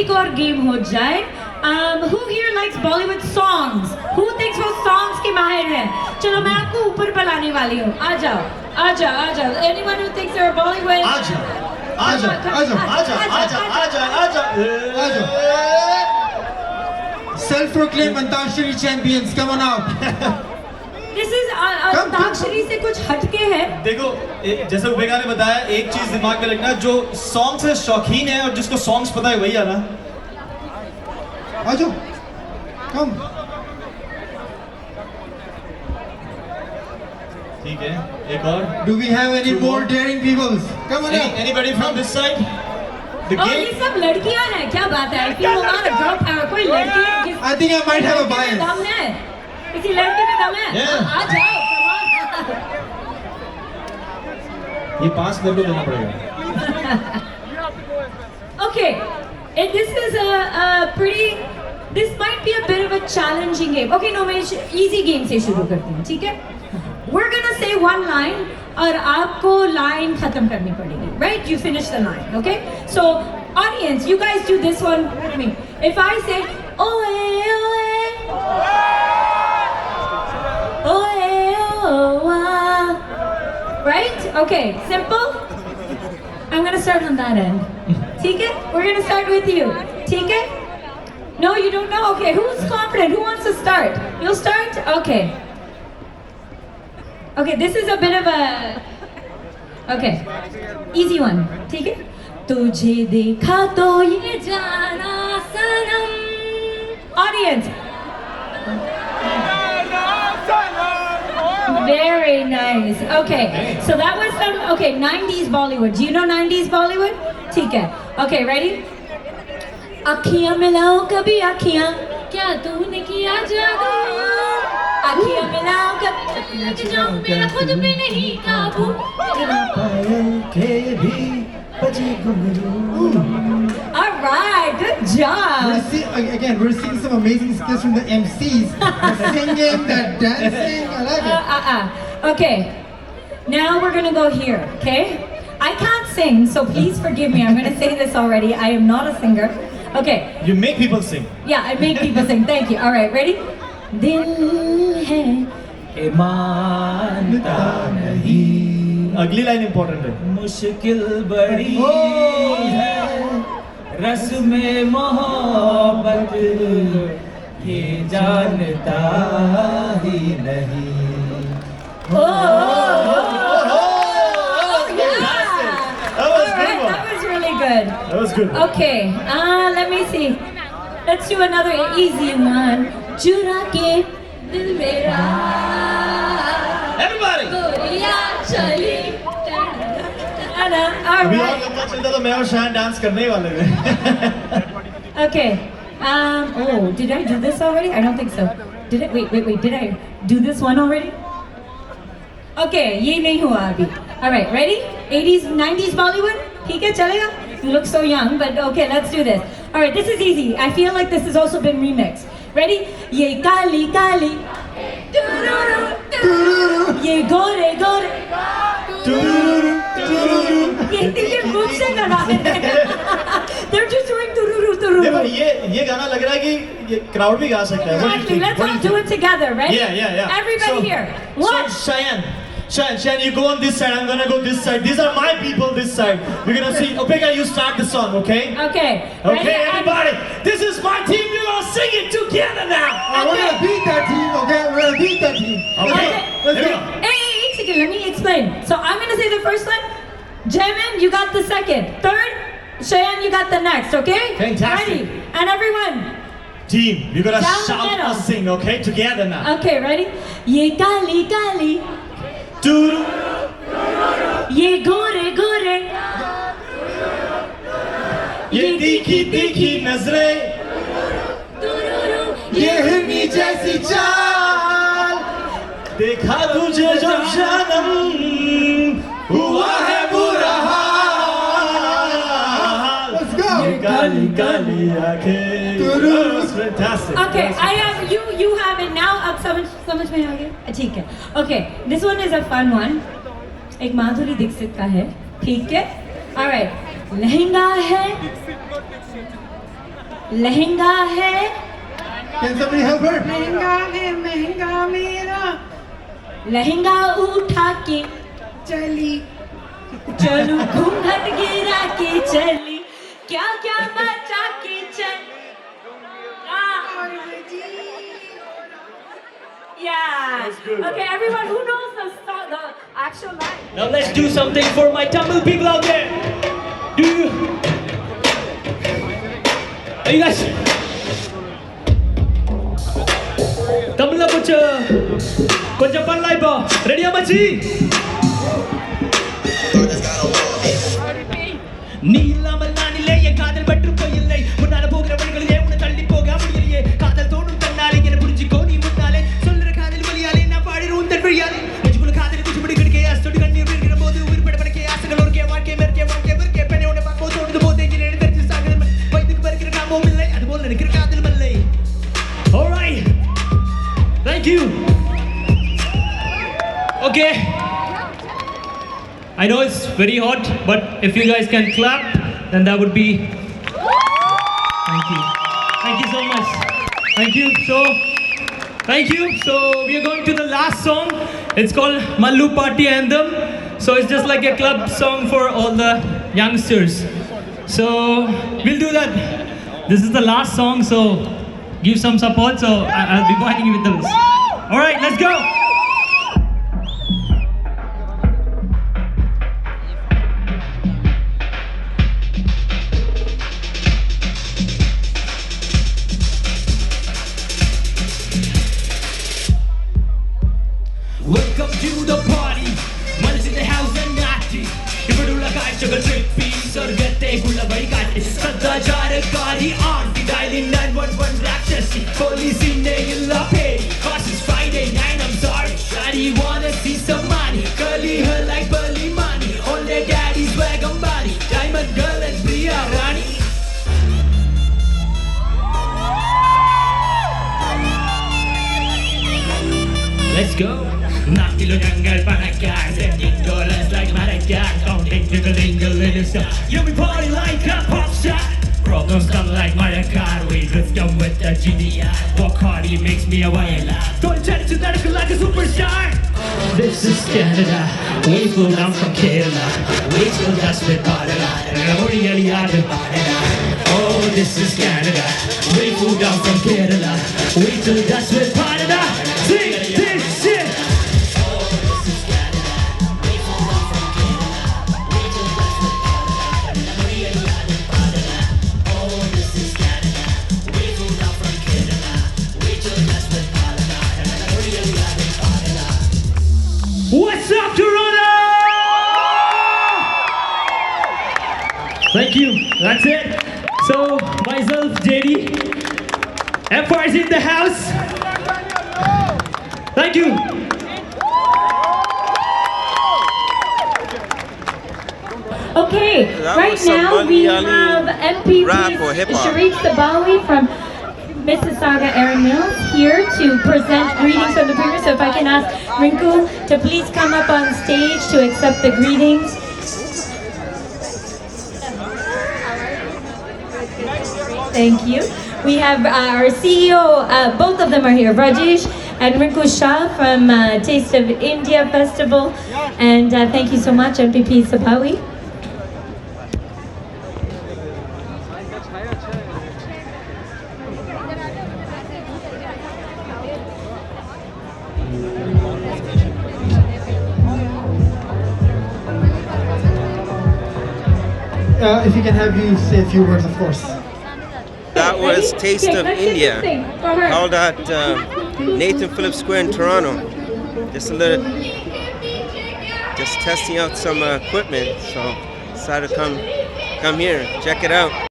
एक और गेम हो जाए. Who here likes Bollywood songs? Who thinks वो songs के माहिर हैं? चलो मैं आपको ऊपर बुलाने वाली हूँ. आ जाओ. Anyone who thinks they're a Bollywood? आ जाओ. Self-proclaimed Antakshari champions, come on out. This is antakshari से कुछ हटके है. देखो जैसे उबेगा ने बताया, एक चीज दिमाग में रखना, जो सॉन्ग से शौकीन है और जिसको सॉन्ग्स पता है वही आना. आ जाओ. Come. ठीक है, एक और. Do we have any more daring people? Come on out. Anybody from this side? The और game. ये सब लड़कियां हैं, क्या बात है? If you want a girl power, कोई लड़की है? I think I might have a bias. दम है? किसी लड़के में दम है? Yeah. आ जाओ, come on. ये 5 मिनट देना पड़ेगा. Okay, and this is this might be a bit of a challenging game. Okay, no, मैं easy game से शुरू करती हूँ, ठीक है? We're gonna say one line और आपको line खत्म करनी पड़ेगी, right? You finish the line, okay? So, audience, you guys do this one with me. If I say, oe, right? Okay, simple? I'm gonna start on that end. ठीक है? We're gonna start with you. ठीक है? No, you don't know? Okay, who's confident? Who wants to start? You'll start? Okay. Okay, this is a bit of a... Okay, easy one. ठीक है? तुझे देखा तो ये जाना सनम. Audience. Very nice. Okay, so that was some 90s Bollywood. Do you know 90s Bollywood? ठीक है. Okay, ready? अखियाँ मिलाओ कभी अखियाँ, क्या तूने किया जादू? अखियाँ मिलाओ कभी लग जाऊं, मेरा खुद पे नहीं काबू. पायल के भी बजे घुंघरू. All right, good job. We're seeing some amazing skills from the MCs. The singing, the dancing, I like it. Okay, now we're gonna go here, okay? I can't sing, so please forgive me. I'm gonna say this already. I am not a singer. Okay. You make people sing. Yeah, I make people sing. Thank you. All right, ready? Dil hai मानता नहीं. अगली line important है. मुश्किल बड़ी है रस में मोहब्बत, ये जानता ही नहीं. That was really good. That was good. Okay, let me see. Let's do another easy one. चुरा के दिल मेरा. Everybody. गोरियां चली. All अभी और right. लंबा चलता तो मैं और शान डांस करने ही वाले थे. Okay. Did I do this already? I don't think so. Did I? Wait. Did I do this one already? Okay, ये नहीं हुआ अभी. All right, ready? 80s, 90s Bollywood? ठीक है, चलेगा? You look so young, but okay, let's do this. All right, this is easy. I feel like this has also been remixed. Ready? ये काली काली, ये गोरे गोरे, ये मुझ से गाना है. They're just doing tururu tururu. देखो ये गाना लग रहा है कि ये crowd भी गा सकता है. Exactly. Let's all do it together. Ready? Yeah. Everybody here. One. So Cheyenne, you go on this side. I'm gonna go this side. These are my people. This side. We're gonna see. Opeka, you start the song, okay? Okay. Okay, everybody. This is my team. We're gonna sing it together now. We're gonna beat that team, okay? We're gonna beat that team. Okay. Let's go. Hey, second. Let me explain. So I'm gonna say the first one. Jamin, you got the second. Third, Cheyenne, you got the next. Okay? Fantastic. Ready? And everyone. Team, we're gonna Down the shout middle. or sing, okay? Together now. Okay, ready? ये Kali Kali, Doo-doo. ये गोरे गोरे, ये तीखी तीखी नजरें, ये हिरनी जैसी चाल, देखा तुझे जब जन्म हुआ है बुरा हाल. Let's go. ये काली काली आंखें. Fantastic. Okay, I have you have it now. अब समझ में आ गया? ठीक है. Okay, this one is a fun one. एक माधुरी दीक्षित का है. ठीक है? All right. लहंगा है. लहंगा है Can somebody help her? महंगा है महंगा मेरा लहंगा उठा के चली चलू घूंघट गिरा के चली क्या क्या मचा के चल Yeah. Okay, everyone who knows the actual line. Now let's do something for my Tamil people out there. Do you? Are you guys? Tamil konjam pannala ipo. Ready amachi? நீ இல்லாமல் நான் இல்லை என் காதல் பற்று போயில்லை முன்னால போகிற வழிகளிலே உன்னை தள்ளி போக முடியலையே காதல் தோணும் தன்னாலே என்ன புரிஞ்சுக்கோ நீ முன்னாலே சொல்லுற காதல் வழியாலே நான் பாடிடும் உன் வழியாலே நெஞ்சுக்குள்ள காதல் குச்சிப்படி கிடைக்க அசோடு கண்ணீர் விழுகிற போது உயிர்பட படக்கே ஆசைகள் ஒருக்கே வாழ்க்கை மெருக்கே வாழ்க்கை வெறுக்கே பெண்ணை உன்னை பார்க்கும் தோணுது போது எங்கே தெரிஞ்சு சாகுது வயதுக்கு பறிக்கிற காமவும் இல்லை அதுபோல் நினைக்கிற காதலும் இல்லை. Alright, thank you. Okay, I know it's very hot, but if you guys can clap, then that would be. Thank you. Thank you so much. Thank you. Thank you. So we are going to the last song. It's called Mallu Party Anthem. So it's just like a club song for all the youngsters. So we'll do that. This is the last song, so give some support. So I'll be joining you with this. All right, let's go. Welcome to the party. Man's in the house and naughty. Ivadulla kaachchagal trippi sargatte gulla varikatti sadachaarakari auntie dialing 911 rakshasi police inne illa pedi cause it's Friday night. I'm sorry shawty wanna see some money curly hair like Burly money on their daddy's wagon body diamond girl and Priya Rani. Let's go. നാട്ടിലു ഞങ്ങൾ പണക്കാർ sending dollars like Madagascar counting jiggle dingle in the sun. You be party like a pop star. Problems come like Madagascar. We drift them with the GDR. Walk hard, he makes me a wire. Don't tell to that like a superstar. This is Canada. We flew down from Kerala. We flew just with Padala. Oh, this is Canada. We flew down from Kerala. We flew just with Padala. Sing this shit. What's up, Toronto? Thank you. That's it. So, myself, JD. Empire's in the house. Thank you. Okay, That right was some now we Malayali have MPP rap or hip-hop. Sharif Sabawi from Mississauga Aaron Mills here to present greetings from the premier. So if I can ask Rinku to please come up on stage to accept the greetings. Thank you. We have our CEO, both of them are here, Rajesh and Rinku Shah from Taste of India Festival. And thank you so much, MPP Sabawi. If you can have you say a few words, of course. That was Taste Okay, of let's get India, this thing for her. held at Nathan Phillips Square in Toronto. Just testing out some equipment. So decided to come here, check it out.